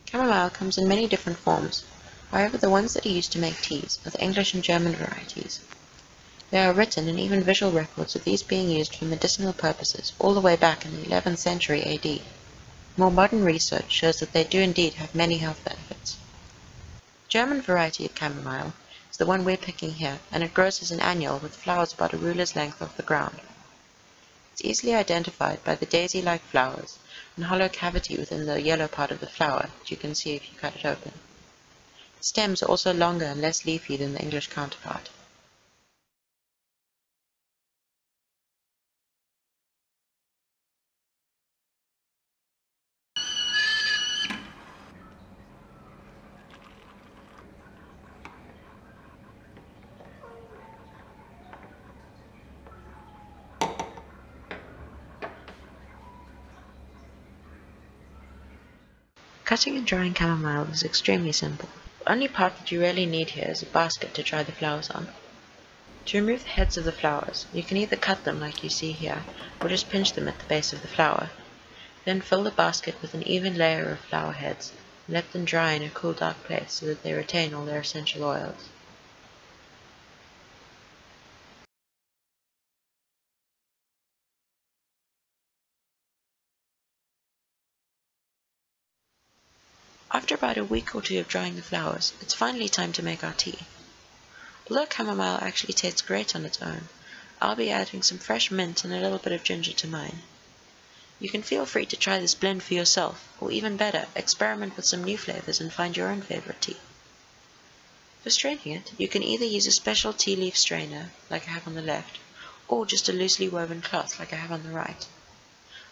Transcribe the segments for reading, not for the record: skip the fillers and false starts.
Chamomile comes in many different forms. However, the ones that are used to make teas are the English and German varieties. There are written and even visual records of these being used for medicinal purposes all the way back in the 11th century AD. More modern research shows that they do indeed have many health benefits. The German variety of chamomile is the one we're picking here, and it grows as an annual with flowers about a ruler's length off the ground. It's easily identified by the daisy-like flowers and hollow cavity within the yellow part of the flower that you can see if you cut it open. The stems are also longer and less leafy than the English counterpart. Cutting and drying chamomile is extremely simple. The only part that you really need here is a basket to dry the flowers on. To remove the heads of the flowers, you can either cut them like you see here, or just pinch them at the base of the flower. Then fill the basket with an even layer of flower heads, and let them dry in a cool, dark place so that they retain all their essential oils. After about a week or two of drying the flowers, it's finally time to make our tea. Although chamomile actually tastes great on its own, I'll be adding some fresh mint and a little bit of ginger to mine. You can feel free to try this blend for yourself, or even better, experiment with some new flavors and find your own favorite tea. For straining it, you can either use a special tea leaf strainer, like I have on the left, or just a loosely woven cloth, like I have on the right.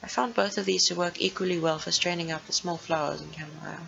I found both of these to work equally well for straining out the small flowers in chamomile.